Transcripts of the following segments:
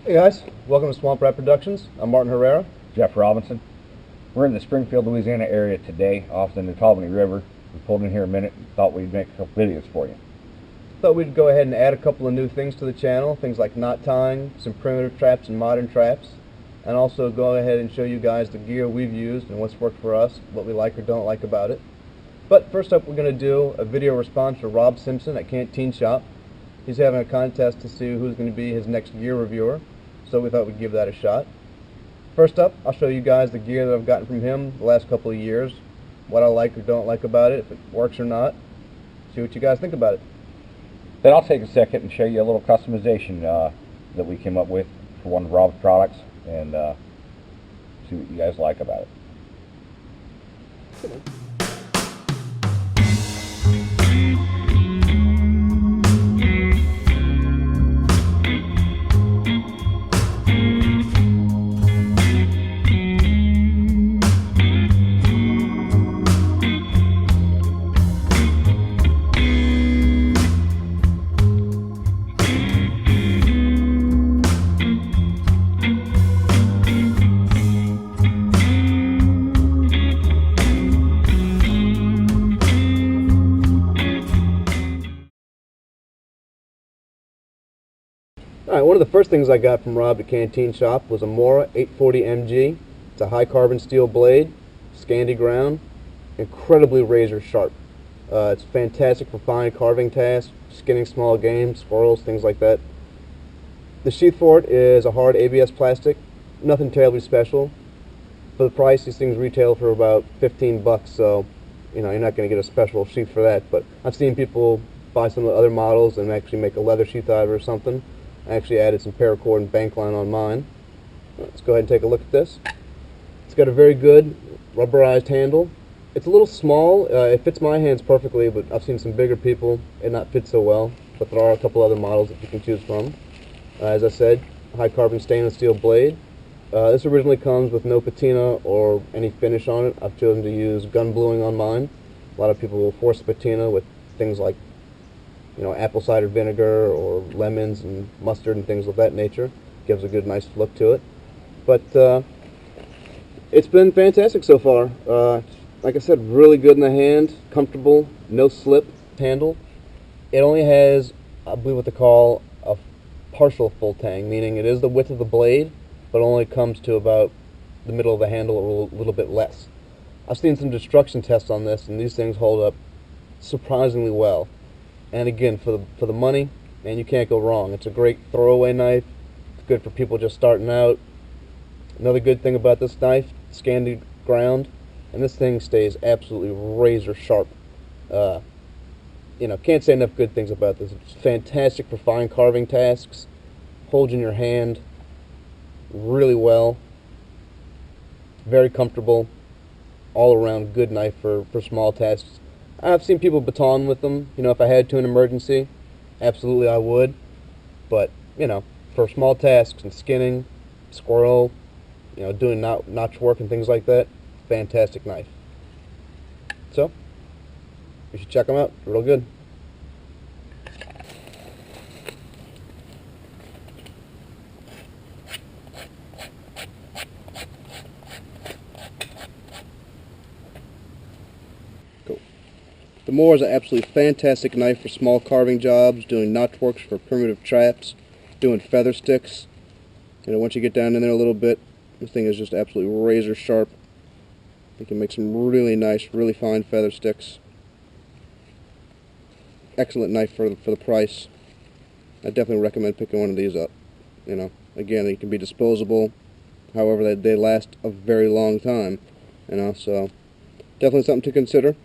Hey guys, welcome to Swamp Rat Productions. I'm Martin Herrera. Jeff Robinson. We're in the Springfield, Louisiana area today, off the Albany River. We pulled in here a minute and thought we'd make a couple videos for you. Thought we'd go ahead and add a couple of new things to the channel, things like knot tying, some primitive traps and modern traps, and also go ahead and show you guys the gear we've used and what's worked for us, what we like or don't like about it. But first up, we're going to do a video response for Rob Simpson at CanteenShop. He's having a contest to see who's going to be his next gear reviewer, so we thought we'd give that a shot. First up, I'll show you guys the gear that I've gotten from him the last couple of years, what I like or don't like about it, if it works or not. See what you guys think about it. Then I'll take a second and show you a little customization that we came up with for one of Rob's products and see what you guys like about it. Alright, one of the first things I got from Rob at CanteenShop was a Mora 840 MG. It's a high carbon steel blade, Scandi ground, incredibly razor sharp. It's fantastic for fine carving tasks, skinning small game, squirrels, things like that. The sheath for it is a hard ABS plastic, nothing terribly special. For the price, these things retail for about 15 bucks, so you're not going to get a special sheath for that, but I've seen people buy some of the other models and actually make a leather sheath out of it or something. I actually added some paracord and bank line on mine. Let's go ahead and take a look at this. It's got a very good rubberized handle. It's a little small. It fits my hands perfectly, but I've seen some bigger people and not fit so well. But there are a couple other models that you can choose from. As I said, high carbon stainless steel blade. This originally comes with no patina or any finish on it. I've chosen to use gun bluing on mine. A lot of people will force patina with things like apple cider vinegar or lemons and mustard and things of that nature. Gives a good, nice look to it. But it's been fantastic so far. Like I said, really good in the hand, comfortable, no slip handle. It only has, I believe what they call a partial full tang, meaning it is the width of the blade, but only comes to about the middle of the handle or a little bit less. I've seen some destruction tests on this, and these things hold up surprisingly well. And again, for the money, man, you can't go wrong. It's a great throwaway knife. It's good for people just starting out. Another good thing about this knife, Scandi ground, and this thing stays absolutely razor sharp. Can't say enough good things about this. It's fantastic for fine carving tasks. Holds in your hand really well. Very comfortable. All around good knife for small tasks. I've seen people baton with them. If I had to in an emergency, absolutely I would. But, for small tasks and skinning, squirrel, doing notch work and things like that, fantastic knife. So, you should check them out. Real good. Cool. The Mora is an absolutely fantastic knife for small carving jobs, doing notch works for primitive traps, doing feather sticks. Once you get down in there a little bit, this thing is just absolutely razor sharp. You can make some really nice, really fine feather sticks. Excellent knife for the price. I definitely recommend picking one of these up. Again, they can be disposable. However, they last a very long time. So definitely something to consider.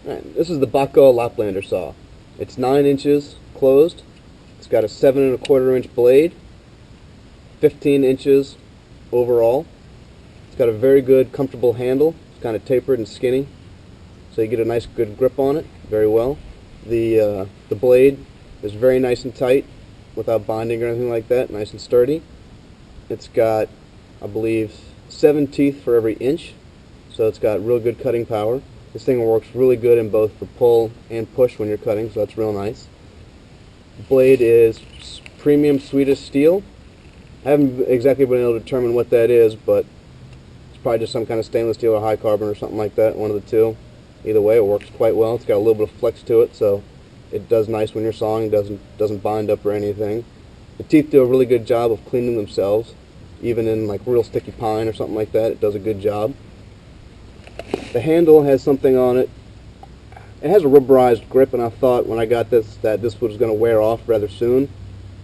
Alright, this is the Bahco Laplander Saw. It's 9 inches closed. It's got a 7 1/4 inch blade, 15 inches overall. It's got a very good, comfortable handle. It's kind of tapered and skinny, so you get a nice, good grip on it very well. The blade is very nice and tight. without binding or anything like that, nice and sturdy. It's got, I believe, 7 teeth for every inch, so it's got real good cutting power. This thing works really good in both the pull and push when you're cutting, so that's real nice. The blade is premium Swedish steel. I haven't exactly been able to determine what that is, but it's probably just some kind of stainless steel or high carbon or something like that, one of the two. Either way, it works quite well. It's got a little bit of flex to it, so it does nice when you're sawing, doesn't bind up or anything. The teeth do a really good job of cleaning themselves, even in like real sticky pine or something like that. It does a good job. The handle has something on it. It has a rubberized grip, and I thought when I got this that this was going to wear off rather soon,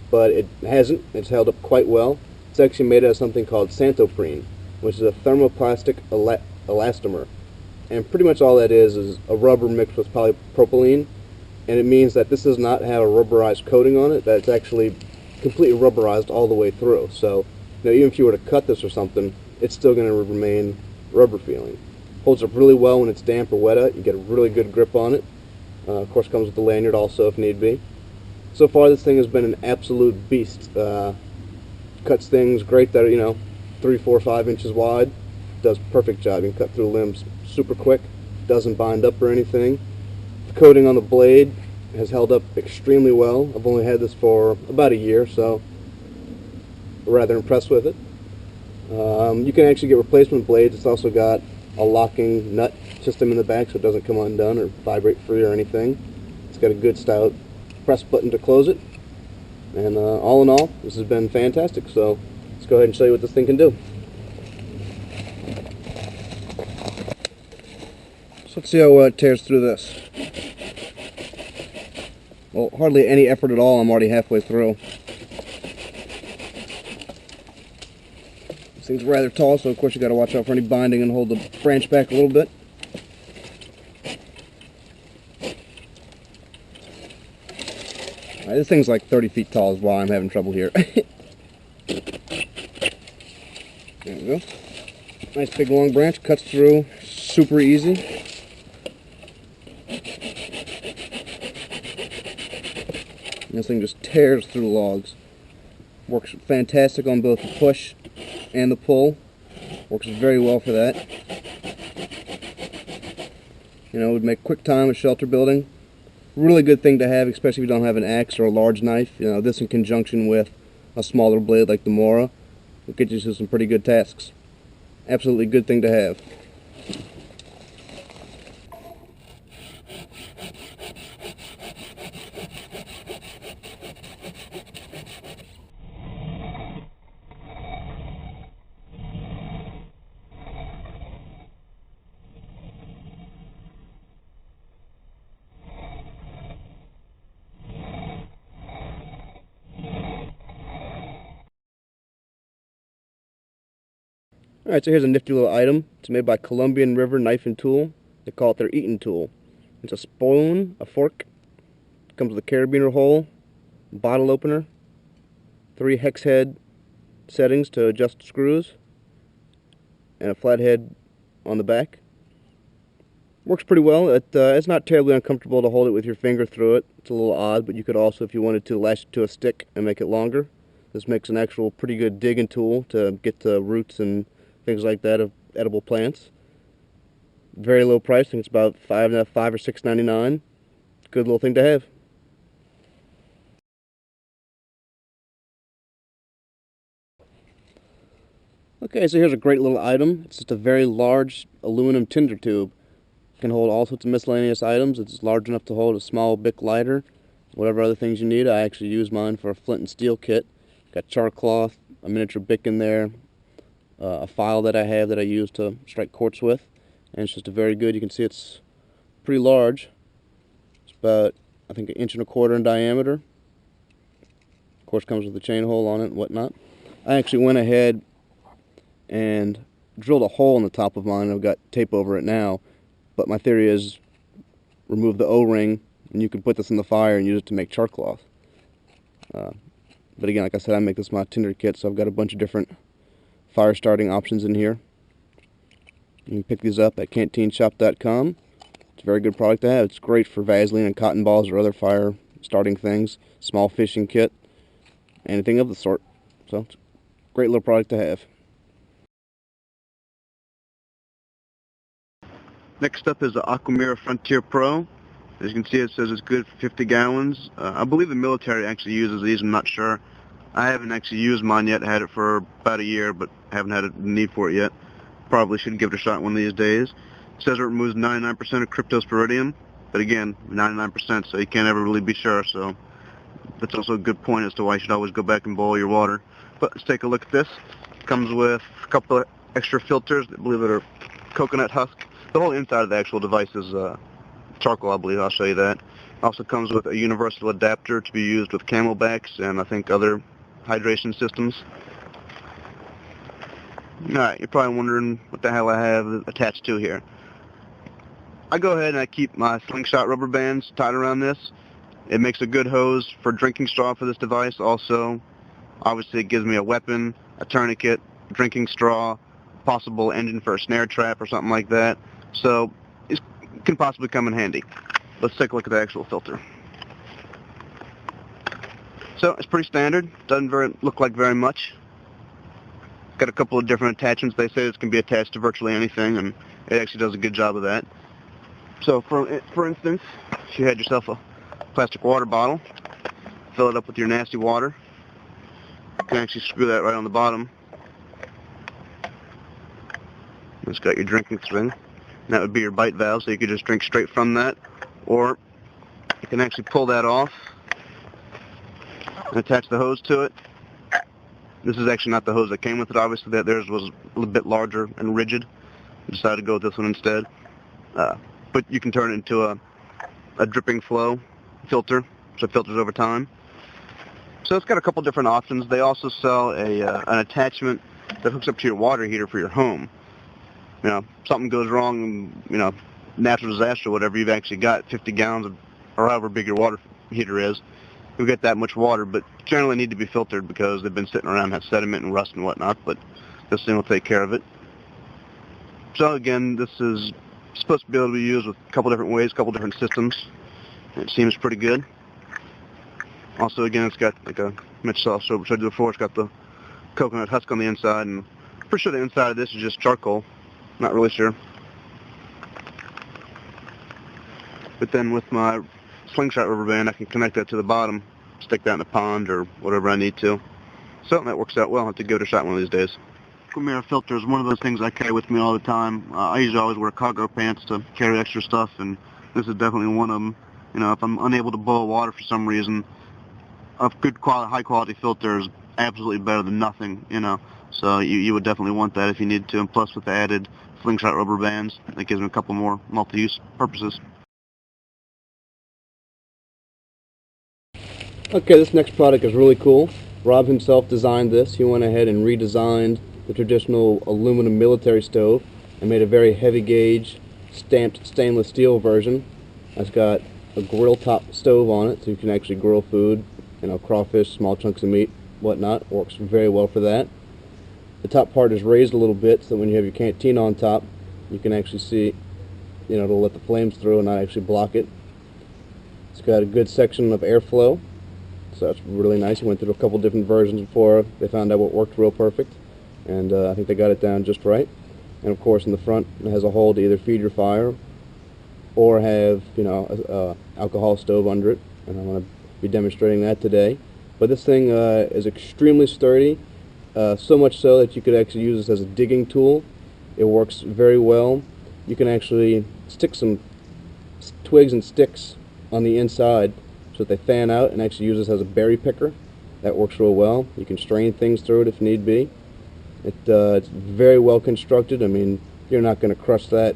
but it hasn't. It's held up quite well. It's actually made out of something called Santoprene, which is a thermoplastic elastomer. And pretty much all that is a rubber mixed with polypropylene, and it means that this does not have a rubberized coating on it, that it's actually completely rubberized all the way through. So, even if you were to cut this or something, it's still going to remain rubber feeling. Holds up really well when it's damp or wet out. You get a really good grip on it. Of course, comes with the lanyard also if need be. So far, this thing has been an absolute beast. Cuts things great that are, 3, 4, 5 inches wide. Does a perfect job. You can cut through limbs super quick. Doesn't bind up or anything. The coating on the blade has held up extremely well. I've only had this for about a year, so I'm rather impressed with it. You can actually get replacement blades. It's also got a locking nut system in the back so it doesn't come undone or vibrate free or anything. It's got a good stout press button to close it. And all in all, this has been fantastic. So let's go ahead and show you what this thing can do. So let's see how it tears through this. Well, hardly any effort at all. I'm already halfway through. This thing's rather tall, so of course you got to watch out for any binding and hold the branch back a little bit. Alright, this thing's like 30 feet tall is why I'm having trouble here. There we go. Nice big long branch, cuts through super easy. This thing just tears through logs. Works fantastic on both the push and the pull. Works very well for that. Would make quick time with shelter building. Really good thing to have, especially if you don't have an axe or a large knife. This in conjunction with a smaller blade like the Mora will get you to some pretty good tasks. Absolutely good thing to have. Alright, so here's a nifty little item. It's made by Columbian River Knife and Tool. They call it their eating tool. It's a spoon, a fork, comes with a carabiner hole, bottle opener, 3 hex head settings to adjust screws, and a flathead on the back. Works pretty well. It's not terribly uncomfortable to hold it with your finger through it. It's a little odd, but you could also, if you wanted to, lash it to a stick and make it longer. This makes an actual pretty good digging tool to get to roots and things like that of edible plants. Very low price. I think it's about $5 or $6.99. Good little thing to have. Okay, so here's a great little item. It's just a very large aluminum tinder tube. It can hold all sorts of miscellaneous items. It's large enough to hold a small Bic lighter, whatever other things you need. I actually use mine for a flint and steel kit. Got char cloth, a miniature Bic in there, a file that I have that I use to strike quartz with, and it's just a very good. You can see it's pretty large. It's about, I think, 1.25 inches in diameter. Of course, comes with a chain hole on it and whatnot. I actually went ahead and drilled a hole in the top of mine. I've got tape over it now, but my theory is remove the O-ring and you can put this in the fire and use it to make char cloth. But again, like I said, I make this my tinder kit, so I've got a bunch of different fire starting options in here. You can pick these up at CanteenShop.com. It's a very good product to have. It's great for Vaseline and cotton balls or other fire starting things. Small fishing kit. anything of the sort. So it's a great little product to have. Next up is the Aquamira Frontier Pro. As you can see, it says it's good for 50 gallons. I believe the military actually uses these, I'm not sure. I haven't actually used mine yet. I had it for about a year, but haven't had a need for it yet. Probably should give it a shot one of these days. It says it removes 99% of cryptosporidium, but again, 99%, so you can't ever really be sure, so that's also a good point as to why you should always go back and boil your water. But let's take a look at this. It comes with a couple of extra filters, I believe that are coconut husk. The whole inside of the actual device is charcoal, I believe. I'll show you that. Also comes with a universal adapter to be used with camelbacks and I think other hydration systems. Alright, you're probably wondering what the hell I have attached to here. I go ahead and I keep my slingshot rubber bands tied around this. It makes a good hose for drinking straw for this device. Also, obviously it gives me a weapon, a tourniquet, drinking straw, possible engine for a snare trap or something like that. So it can possibly come in handy. Let's take a look at the actual filter. So it's pretty standard. Doesn't look like very much. Got a couple of different attachments. They say this can be attached to virtually anything, and it actually does a good job of that. So for instance, if you had yourself a plastic water bottle, fill it up with your nasty water. You can actually screw that right on the bottom. It's got your drinking thing. And that would be your bite valve, so you could just drink straight from that. Or you can actually pull that off and attach the hose to it. This is actually not the hose that came with it, obviously. Theirs was a little bit larger and rigid. I decided to go with this one instead. But you can turn it into a dripping flow filter, so it filters over time. So it's got a couple different options. They also sell an attachment that hooks up to your water heater for your home. You know, something goes wrong, you know, natural disaster or whatever, you've actually got 50 gallons of, or however big your water heater is. You'll get that much water, but generally need to be filtered because they've been sitting around, have sediment and rust and whatnot, but this thing will take care of it. So again, this is supposed to be able to be used with a couple different ways, a couple different systems. It seems pretty good. Also, again, it's got, like a Mitch saw, showed you before, it's got the coconut husk on the inside, and I'm pretty sure the inside of this is just charcoal. Not really sure. But then with my slingshot rubber band, I can connect that to the bottom, stick that in a pond or whatever I need to. So that works out well. I'll have to give it a shot one of these days. Aquamira filter is one of those things I carry with me all the time. I usually always wear cargo pants to carry extra stuff, and this is definitely one of them. You know, if I'm unable to boil water for some reason, a good quality, high quality filter is absolutely better than nothing, you know. So you would definitely want that if you need to, and plus with the added slingshot rubber bands, that gives me a couple more multi-use purposes. Okay, this next product is really cool. Rob himself designed this. He went ahead and redesigned the traditional aluminum military stove and made a very heavy gauge stamped stainless steel version. It's got a GrillTop stove on it, so you can actually grill food, you know, crawfish, small chunks of meat, whatnot. Works very well for that. The top part is raised a little bit, so when you have your canteen on top, you can actually see, you know, it'll let the flames through and not actually block it. It's got a good section of airflow, so that's really nice. He went through a couple different versions before they found out what worked real perfect, and I think they got it down just right. And of course, in the front, it has a hole to either feed your fire or have, you know, a alcohol stove under it, and I'm going to be demonstrating that today. But this thing is extremely sturdy. So much so that you could actually use this as a digging tool. It works very well. You can actually stick some twigs and sticks on the inside so that they fan out, and actually use this as a berry picker. That works real well. You can strain things through it if need be. It's very well constructed. I mean, you're not going to crush that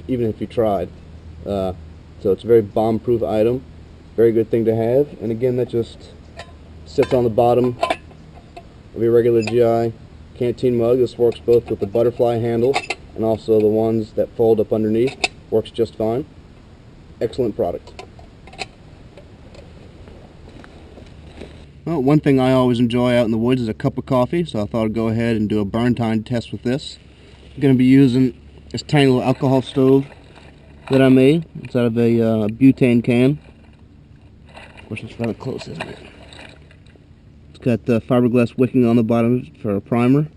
even if you tried. So it's a very bomb-proof item. Very good thing to have. And again, that just sits on the bottom of your regular GI canteen mug. This works both with the butterfly handle and also the ones that fold up underneath. Works just fine. Excellent product. Well, one thing I always enjoy out in the woods is a cup of coffee, so I thought I'd go ahead and do a burn time test with this. I'm going to be using this tiny little alcohol stove that I made. It's out of a butane can. Of course, it's rather close, isn't it? It's Got the fiberglass wicking on the bottom for a primer.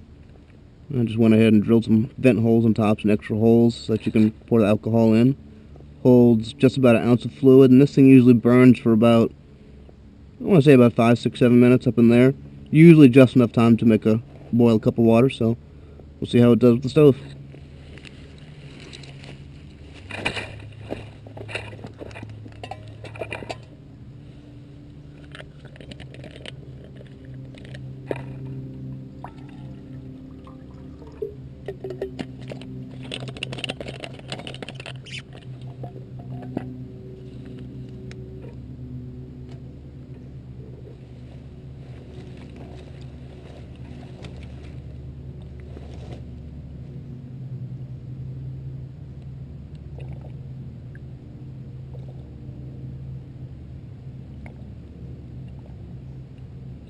I just went ahead and drilled some vent holes on top, some extra holes so that you can pour the alcohol in. Holds just about an ounce of fluid, and this thing usually burns for about, I want to say about 5, 6, 7 minutes up in there. Usually just enough time to make a boil cup of water, so we'll see how it does with the stove.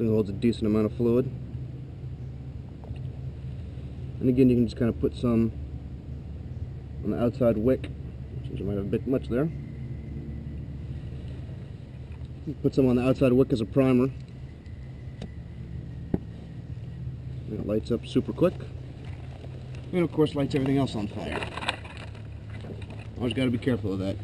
It holds a decent amount of fluid. And again, you can just kind of put some on the outside wick, which you might have a bit much there. Put some on the outside wick as a primer. And it lights up super quick. And of course lights everything else on fire. Always got to be careful of that.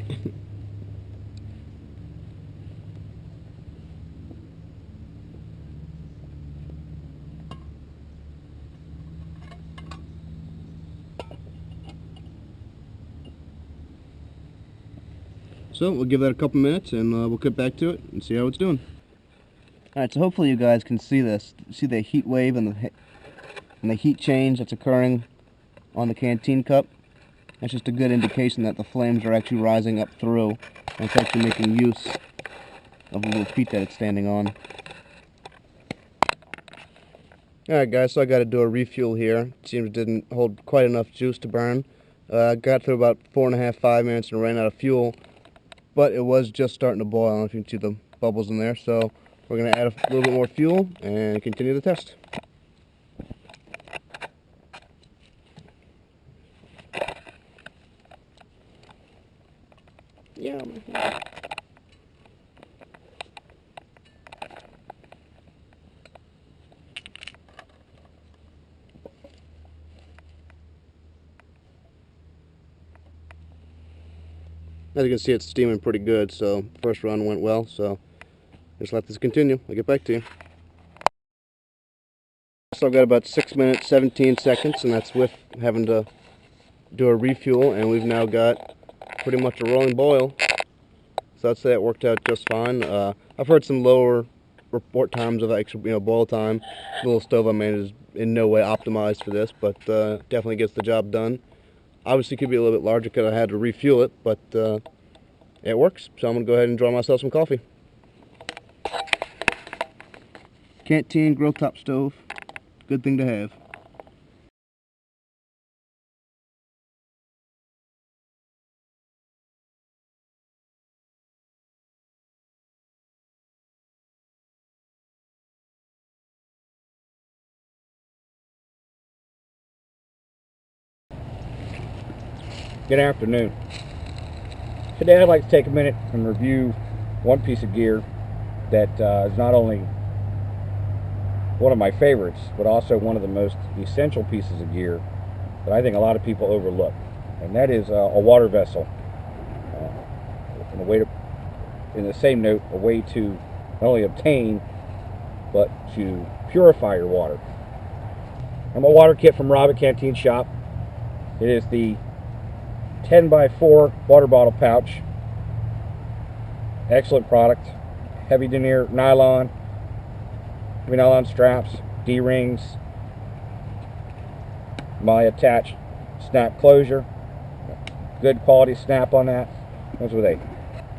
So we'll give that a couple minutes and we'll get back to it and see how it's doing. Alright, so hopefully you guys can see this. See the heat wave and the heat change that's occurring on the canteen cup. That's just a good indication that the flames are actually rising up through and it's actually making use of the little feet that it's standing on. Alright guys, so I got to do a refuel here. It seems it didn't hold quite enough juice to burn. Got through about 4.5, 5 minutes and ran out of fuel. But it was just starting to boil. I don't know if you can see the bubbles in there. So we're going to add a little bit more fuel and continue the test. Yeah. As you can see, it's steaming pretty good, so first run went well, so just let this continue. I'll get back to you. So I've got about 6 minutes, 17 seconds, and that's with having to do a refuel, and we've now got pretty much a rolling boil. So I'd say it worked out just fine. I've heard some lower report times of actual, boil time. The little stove I made is in no way optimized for this, but definitely gets the job done. Obviously could be a little bit larger because I had to refuel it, but it works. So I'm going to go ahead and draw myself some coffee. Canteen GrillTop stove. Good thing to have. Good afternoon. Today I'd like to take a minute and review one piece of gear that is not only one of my favorites, but also one of the most essential pieces of gear that I think a lot of people overlook, and that is a water vessel. In the same note, a way to not only obtain, but to purify your water. I'm a water kit from Rob at CanteenShop. It is the 10x4 water bottle pouch. Excellent product. Heavy denier nylon, heavy nylon straps, D-rings, my attached snap closure. Good quality snap on that. Comes with a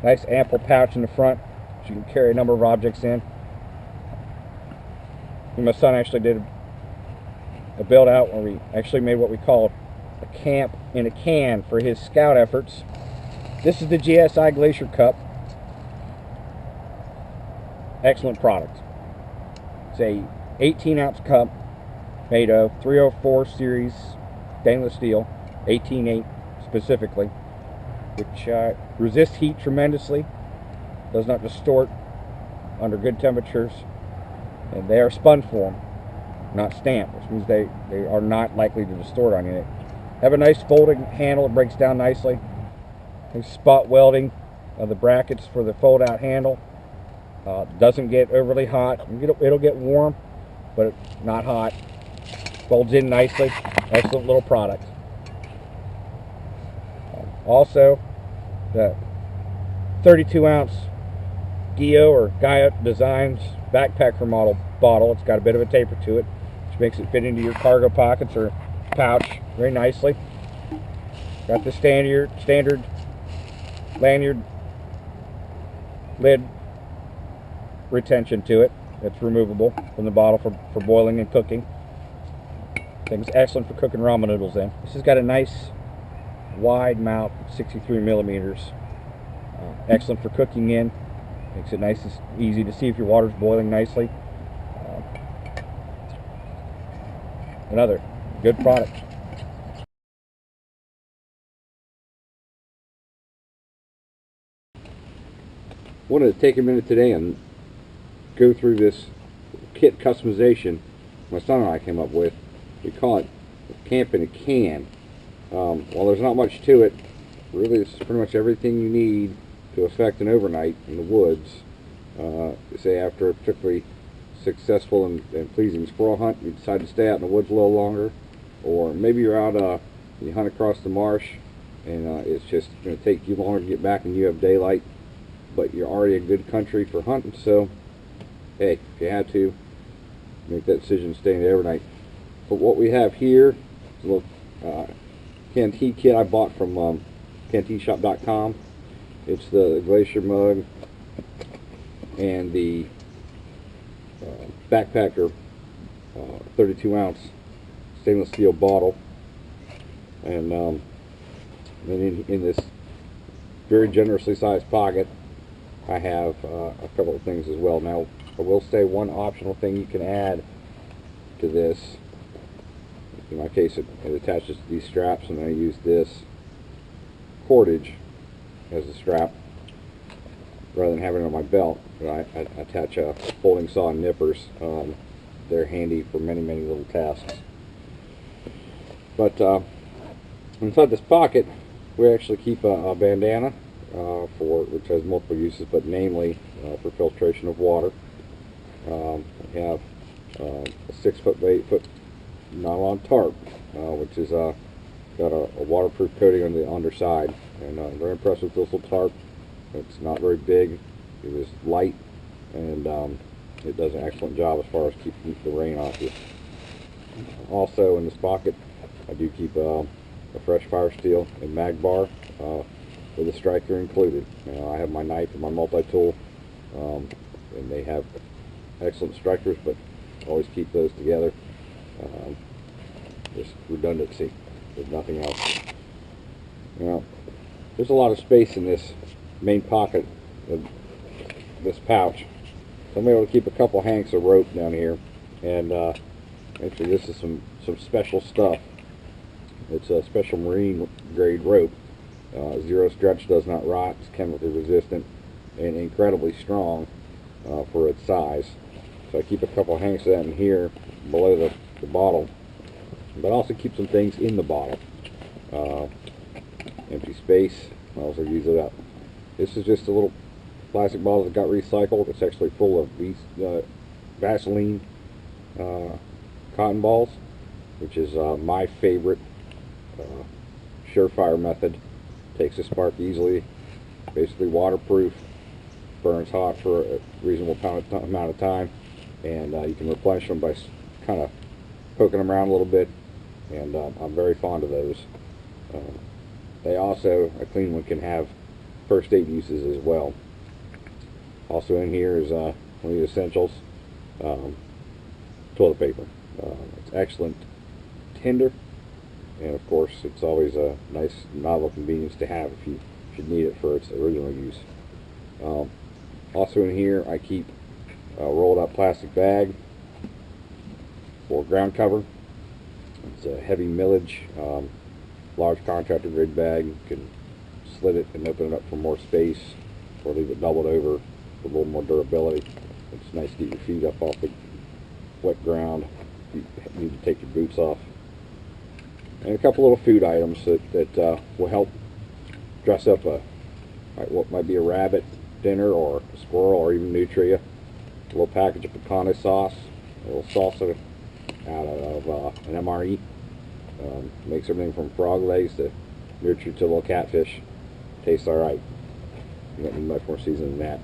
nice ample pouch in the front, so you can carry a number of objects in. And my son actually did a build out where we actually made what we call a camp in a can for his scout efforts. This is the GSI Glacier Cup. Excellent product. It's a 18-ounce cup made of 304 series stainless steel, 18.8 specifically, which resists heat tremendously, does not distort under good temperatures, And they are spun form, not stamped, which means they are not likely to distort on you. Have a nice folding handle, it breaks down nicely. There's spot welding of the brackets for the fold out handle. Doesn't get overly hot. It'll get warm, but it's not hot. Folds in nicely. Excellent little product. Also, the 32-ounce Gio or Gaia Designs backpacker model bottle. It's got a bit of a taper to it, which makes it fit into your cargo pockets or pouch very nicely. Got the standard lanyard lid retention to it. It's removable from the bottle for boiling and cooking. Thing's excellent for cooking ramen noodles in. This has got a nice wide mouth, 63 millimeters. Excellent for cooking in. Makes it nice and easy to see if your water's boiling nicely. Another good product. Wanted to take a minute today and go through this kit customization my son and I came up with. We call it Camp in a Can. While there's not much to it, really it's pretty much everything you need to effect an overnight in the woods. Say after a particularly successful and pleasing squirrel hunt, you decide to stay out in the woods a little longer, or maybe you're out, you hunt across the marsh and it's just going to take you longer to get back and you have daylight, but you're already in good country for hunting, so hey, if you had to, make that decision staying there overnight. But what we have here is a little Canteen kit I bought from CanteenShop.com. It's the glacier mug and the backpacker 32-ounce stainless steel bottle, and then in this very generously sized pocket I have a couple of things as well. Now I will say one optional thing you can add to this. In my case, it attaches to these straps, and I use this cordage as a strap rather than having it on my belt. I attach a folding saw and nippers. They're handy for many little tasks. But inside this pocket, we actually keep a bandana which has multiple uses, but namely for filtration of water. We have a 6 foot by 8 foot nylon tarp, which is got a waterproof coating on the underside, and I'm very impressed with this little tarp. It's not very big, it is light, and it does an excellent job as far as keeping the rain off you. Also in this pocket I do keep a fresh fire steel and mag bar with a striker included. I have my knife and my multi-tool, and they have excellent strikers, but always keep those together. Just redundancy, if nothing else. There's a lot of space in this main pocket of this pouch, so I'm able to keep a couple hanks of rope down here, and actually this is some special stuff. It's a special marine grade rope. Zero stretch, does not rot, it's chemically resistant, and incredibly strong for its size. So I keep a couple hanks of that in here below the bottle, but also keep some things in the bottle. Empty space, I also use it up. This is just a little plastic bottle that got recycled. It's actually full of these Vaseline cotton balls, which is my favorite surefire method. Takes a spark easily, basically waterproof, burns hot for a reasonable amount of time, and you can replenish them by kind of poking them around a little bit, and I'm very fond of those. They also, a clean one can have first aid uses as well. Also in here is one of the essentials, toilet paper. It's excellent Tinder, and of course it's always a nice novel convenience to have if you should need it for its original use. Also in here I keep a rolled up plastic bag for ground cover. It's a heavy millage, large contractor grade bag. You can slit it and open it up for more space, or leave it doubled over for a little more durability. It's nice to get your feet up off the wet ground. You need to take your boots off. And a couple little food items that will help dress up what might be a rabbit dinner, or a squirrel, or even nutria. A little package of picante sauce, a little salsa out of an MRE. Makes everything from frog legs to nutria to a little catfish. Tastes alright. You don't need much more seasoning than that.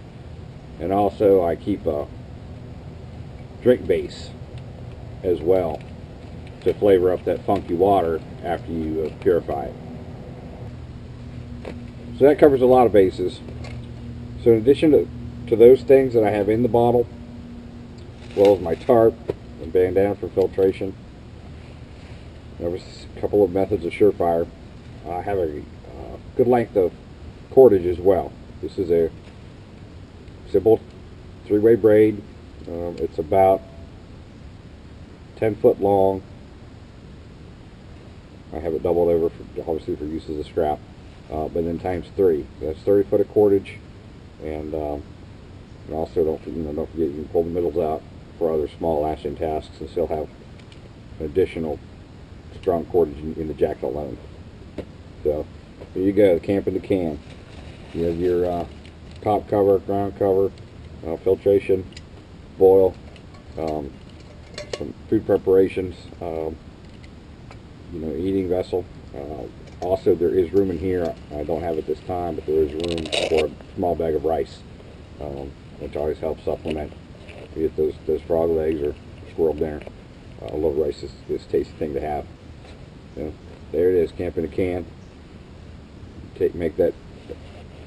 And also I keep a drink base as well to flavor up that funky water after you purify it. So that covers a lot of bases. So in addition to those things that I have in the bottle, as well as my tarp and bandana for filtration, there was a couple of methods of Surefire. I have a good length of cordage as well. This is a simple 3-way braid. It's about 10 foot long. I have it doubled over, obviously for use as a strap, but then times 3. That's 30 foot of cordage, and also don't forget you can pull the middles out for other small lashing tasks, and still have an additional strong cordage in the jacket alone. So here you go, camp in the can. You have your top cover, ground cover, filtration, boil, some food preparations, eating vessel. Also, there is room in here. I don't have it this time, but there is room for a small bag of rice, which always helps supplement. You get those frog legs or squirrel dinner. I love rice. It's a tasty thing to have. There it is, camp in a can. Make that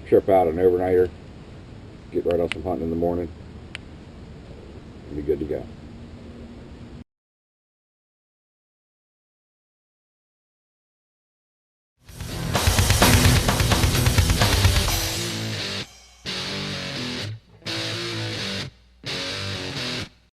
trip out an overnighter. Get right on some hunting in the morning. And be good to go.